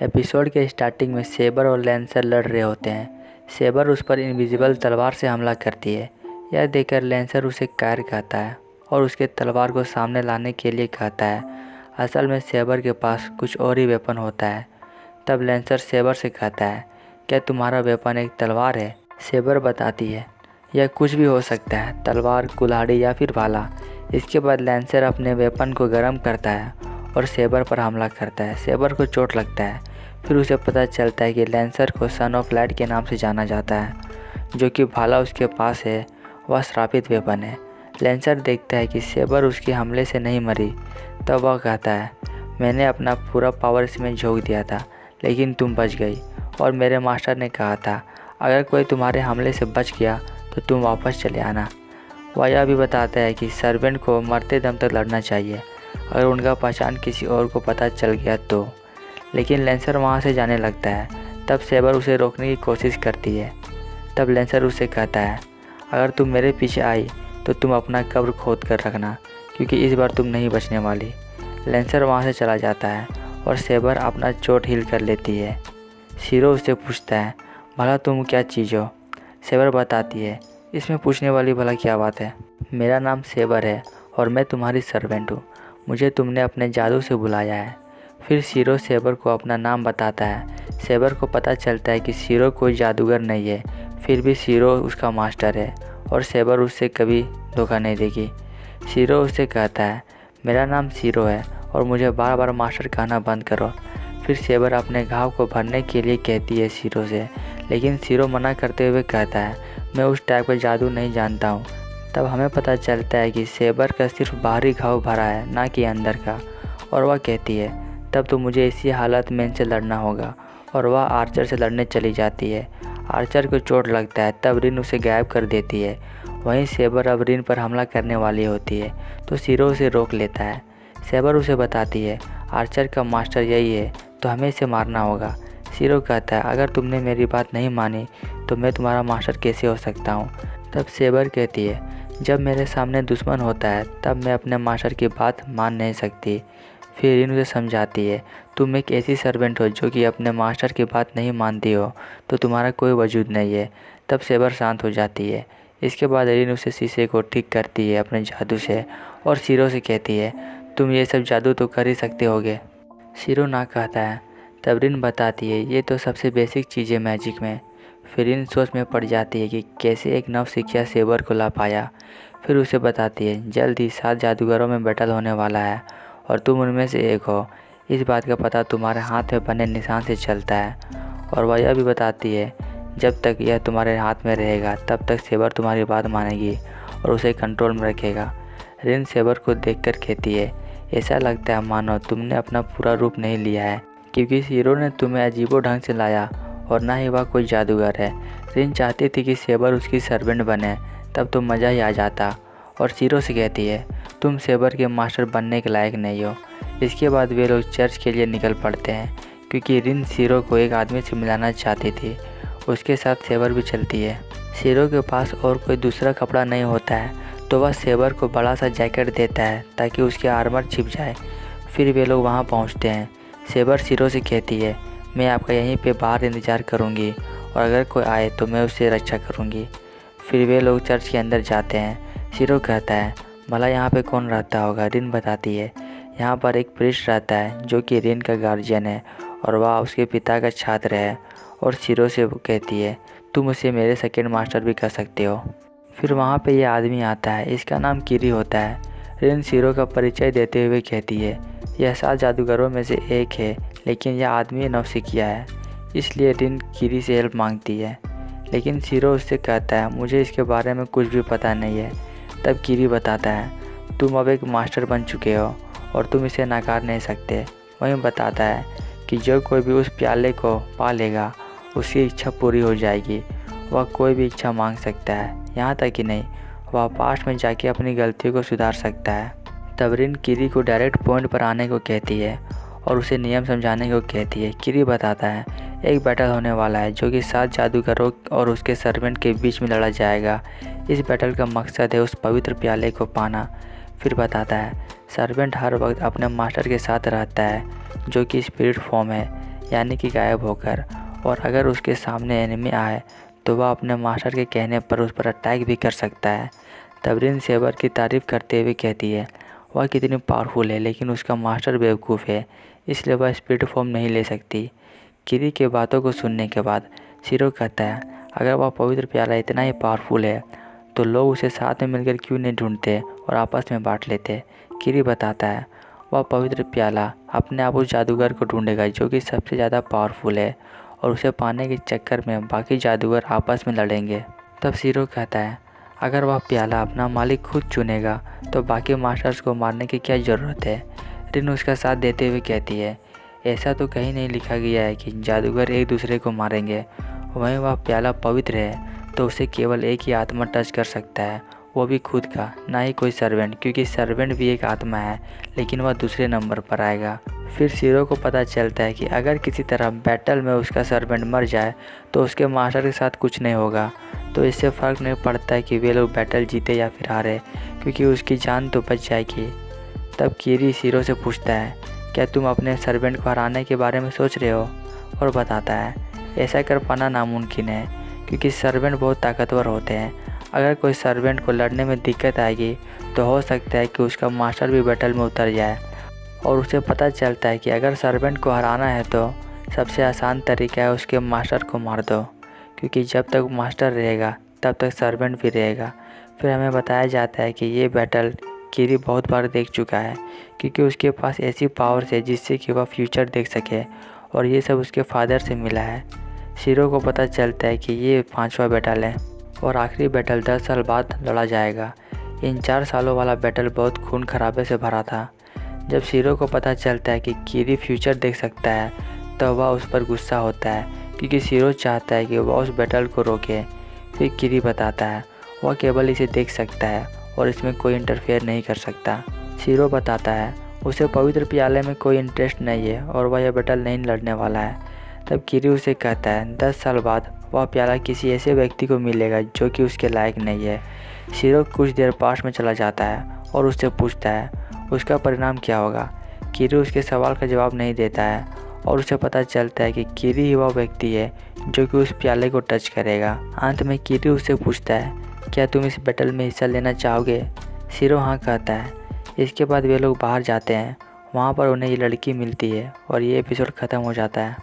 Episode के starting में sabre और लैंसर लड़ रहे होते हैं। सेबर उस पर इनविजिबल तलवार से हमला करती है। यह देखकर लैंसर उसे कायर कहता है और उसके तलवार को सामने लाने के लिए कहता है। असल में सेबर के पास कुछ और ही वेपन होता है। तब लैंसर सेबर से कहता है, क्या तुम्हारा वेपन एक तलवार है? सेबर बताती है, यह कुछ भी हो सकता है, तलवार, कुल्हाड़ी या फिर भाला। इसके बाद लैंसर अपने वेपन को गर्म करता है और सेबर पर हमला करता है। सेबर को चोट लगता है। फिर उसे पता चलता है कि लैंसर को सन ऑफ लाइट के नाम से जाना जाता है, जो कि भाला उसके पास है, वह श्रापित वेपन है। लैंसर देखता है कि सेबर उसके हमले से नहीं मरी। तब वह कहता है, मैंने अपना पूरा पावर इसमें झोंक दिया था, लेकिन तुम बच गई। और मेरे मास्टर ने कहा था, अगर कोई तुम्हारे हमले से बच गया तो तुम वापस चले आना। वह यह भी बताता है कि सर्वेंट को मरते दम तक लड़ना चाहिए, अगर उनका पहचान किसी और को पता चल गया तो। लेकिन लैंसर वहाँ से जाने लगता है। तब सेबर उसे रोकने की कोशिश करती है। तब लैंसर उसे कहता है, अगर तुम मेरे पीछे आई तो तुम अपना कब्र खोद कर रखना, क्योंकि इस बार तुम नहीं बचने वाली। लैंसर वहाँ से चला जाता है और सेबर अपना चोट हील कर लेती है। शीरो उससे पूछता है, भला तुम क्या चीज़ हो? सेबर बताती है, इसमें पूछने वाली भला क्या बात है? मेरा नाम सेबर है और मैं तुम्हारी सर्वेंट हूँ। मुझे तुमने अपने जादू से बुलाया है। फिर शीरो सेबर को अपना नाम बताता है। सेबर को पता चलता है कि शीरो कोई जादूगर नहीं है, फिर भी शीरो उसका मास्टर है और सेबर उससे कभी धोखा नहीं देगी। शीरो उससे कहता है, मेरा नाम शीरो है और मुझे बार बार मास्टर कहना बंद करो। फिर सेबर अपने घाव को भरने के लिए कहती है शीरो से, लेकिन शीरो मना करते हुए कहता है, मैं उस टाइप का जादू नहीं जानता हूँ। तब हमें पता चलता है कि सेबर का सिर्फ बाहरी घाव भरा है, ना कि अंदर का। और वह कहती है, तब तो मुझे इसी हालत में इनसे लड़ना होगा। और वह आर्चर से लड़ने चली जाती है। आर्चर को चोट लगता है। तब रिन उसे गायब कर देती है। वहीं सेबर अब रिन पर हमला करने वाली होती है, तो शीरो उसे रोक लेता है। सेबर उसे बताती है, आर्चर का मास्टर यही है, तो हमें इसे मारना होगा। शीरो कहता है, अगर तुमने मेरी बात नहीं मानी तो मैं तुम्हारा मास्टर कैसे हो सकता हूँ? तब सेबर कहती है, जब मेरे सामने दुश्मन होता है तब मैं अपने मास्टर की बात मान नहीं सकती। फिर रिन उसे समझाती है, तुम एक ऐसी सर्वेंट हो जो कि अपने मास्टर की बात नहीं मानती हो, तो तुम्हारा कोई वजूद नहीं है। तब सेबर शांत हो जाती है। इसके बाद रिन उसे शीशे को ठीक करती है अपने जादू से और शीरो से कहती है, तुम ये सब जादू तो कर ही सकते होगे। शीरो ना कहता है। तब रिन बताती है, ये तो सबसे बेसिक चीज़ है मैजिक में। फिर रिन सोच में पड़ जाती है कि कैसे एक नवसिखिया सेबर को ला पाया। फिर उसे बताती है, जल्द ही 7 जादूगरों में बैटल होने वाला है और तुम उनमें से एक हो। इस बात का पता तुम्हारे हाथ में बने निशान से चलता है। और वह यह भी बताती है, जब तक यह तुम्हारे हाथ में रहेगा तब तक सेबर तुम्हारी बात मानेगी और उसे कंट्रोल में रखेगा। रिन सेबर को देखकर कहती है, ऐसा लगता है मानो तुमने अपना पूरा रूप नहीं लिया है, क्योंकि शीरो ने तुम्हें अजीबो ढंग से लाया और ना ही वह कोई जादूगर है। रिन चाहती थी कि सेबर उसकी सर्वेंट बने, तब तो मज़ा ही आ जाता। और शीरो से कहती है, तुम सेबर के मास्टर बनने के लायक नहीं हो। इसके बाद वे लोग चर्च के लिए निकल पड़ते हैं, क्योंकि रिन शीरो को एक आदमी से मिलाना चाहती थी। उसके साथ सेबर भी चलती है। शीरो के पास और कोई दूसरा कपड़ा नहीं होता है, तो वह सेबर को बड़ा सा जैकेट देता है ताकि उसके आर्मर छिप जाए। फिर वे लोग वहाँ पहुँचते हैं। सेबर शीरो से कहती है, मैं आपका यहीं पे बाहर इंतज़ार करूँगी और अगर कोई आए तो मैं उससे रक्षा करूँगी। फिर वे लोग चर्च के अंदर जाते हैं। शीरो कहता है, भला यहाँ पे कौन रहता होगा? रिन बताती है, यहाँ पर एक प्रीस्ट रहता है जो कि रिन का गार्जियन है और वह उसके पिता का छात्र है। और शीरो से वो कहती है, तुम उसे मेरे सेकंड मास्टर भी कर सकते हो। फिर वहाँ पे ये आदमी आता है, इसका नाम किरी होता है। रिन शीरो का परिचय देते हुए कहती है, यह 7 जादूगरों में से एक है, लेकिन यह आदमी नवसिखिया है, इसलिए रिन किरी से हेल्प मांगती है। लेकिन शीरो उससे कहता है, मुझे इसके बारे में कुछ भी पता नहीं है। तब किरी बताता है, तुम अब एक मास्टर बन चुके हो और तुम इसे नकार नहीं सकते। वहीं बताता है कि जो कोई भी उस प्याले को पा लेगा उसकी इच्छा पूरी हो जाएगी। वह कोई भी इच्छा मांग सकता है, यहाँ तक कि नहीं, वह पास्ट में जाके अपनी गलतियों को सुधार सकता है। तब रिन किरी को डायरेक्ट पॉइंट पर आने को कहती है और उसे नियम समझाने को कहती है। किरी बताता है, एक बैटल होने वाला है जो कि 7 जादूगरों और उसके सर्वेंट के बीच में लड़ा जाएगा। इस बैटल का मकसद है उस पवित्र प्याले को पाना। फिर बताता है, सर्वेंट हर वक्त अपने मास्टर के साथ रहता है जो कि स्पिरिट फॉर्म है। यानी कि गायब होकर, और अगर उसके सामने एनिमी आए तो वह अपने मास्टर के कहने पर उस पर अटैक भी कर सकता है। तब रिन सेबर की तारीफ़ करते हुए कहती है वह कितनी पावरफुल है, लेकिन उसका मास्टर बेवकूफ़ है, इसलिए वह स्पिरिट फॉर्म नहीं ले सकती। किरी के बातों को सुनने के बाद शीरो कहता है अगर वह पवित्र प्याला इतना ही पावरफुल है तो लोग उसे साथ में मिलकर क्यों नहीं ढूंढते और आपस में बांट लेते। किरी बताता है वह पवित्र प्याला अपने आप उस जादूगर को ढूंढेगा जो कि सबसे ज़्यादा पावरफुल है, और उसे पाने के चक्कर में बाकी जादूगर आपस में लड़ेंगे। तब शीरो कहता है अगर वह प्याला अपना मालिक खुद चुनेगा तो बाकी मास्टर्स को मारने की क्या ज़रूरत है। रिन उसका साथ देते हुए कहती है ऐसा तो कहीं नहीं लिखा गया है कि जादूगर एक दूसरे को मारेंगे। वहीं वह प्याला पवित्र है तो उसे केवल एक ही आत्मा टच कर सकता है, वो भी खुद का, ना ही कोई सर्वेंट, क्योंकि सर्वेंट भी एक आत्मा है लेकिन वह दूसरे नंबर पर आएगा। फिर शीरो को पता चलता है कि अगर किसी तरह बैटल में उसका सर्वेंट मर जाए तो उसके मास्टर के साथ कुछ नहीं होगा, तो इससे फ़र्क नहीं पड़ता है कि वे लोग बैटल जीते या फिर हारे, क्योंकि उसकी जान तो बच जाएगी। तब किरी शीरो से पूछता है क्या तुम अपने सर्वेंट को हराने के बारे में सोच रहे हो, और बताता है ऐसा कर पाना नामुमकिन है क्योंकि सर्वेंट बहुत ताकतवर होते हैं। अगर कोई सर्वेंट को लड़ने में दिक्कत आएगी तो हो सकता है कि उसका मास्टर भी बैटल में उतर जाए, और उसे पता चलता है कि अगर सर्वेंट को हराना है तो सबसे आसान तरीका है उसके मास्टर को मार दो, क्योंकि जब तक मास्टर रहेगा तब तक सर्वेंट भी रहेगा। फिर हमें बताया जाता है कि ये बैटल किरी बहुत बार देख चुका है, क्योंकि उसके पास ऐसी पावर्स है जिससे कि वह फ्यूचर देख सके, और ये सब उसके फादर से मिला है। शीरो को पता चलता है कि ये 5वां बैटल है और आखिरी बैटल 10 साल बाद लड़ा जाएगा। इन 4 सालों वाला बैटल बहुत खून खराबे से भरा था। जब शीरो को पता चलता है कि किरी फ्यूचर देख सकता है तो वह उस पर गुस्सा होता है, क्योंकि शीरो चाहता है कि वह उस बैटल को रोके। फिर किरी बताता है वह केवल इसे देख सकता है और इसमें कोई इंटरफेयर नहीं कर सकता। शीरो बताता है उसे पवित्र प्याले में कोई इंटरेस्ट नहीं है और वह यह बैटल नहीं लड़ने वाला है। तब किरी उसे कहता है 10 साल बाद वह प्याला किसी ऐसे व्यक्ति को मिलेगा जो कि उसके लायक नहीं है। शीरो कुछ देर पास में चला जाता है और उससे पूछता है उसका परिणाम क्या होगा। किरी उसके सवाल का जवाब नहीं देता है और उसे पता चलता है कि किरी ही वह व्यक्ति है जो कि उस प्याले को टच करेगा। अंत में किरी उससे पूछता है क्या तुम इस बैटल में हिस्सा लेना चाहोगे। शीरो हाँ कहता है। इसके बाद वे लोग बाहर जाते हैं, वहाँ पर उन्हें ये लड़की मिलती है और ये एपिसोड ख़त्म हो जाता है।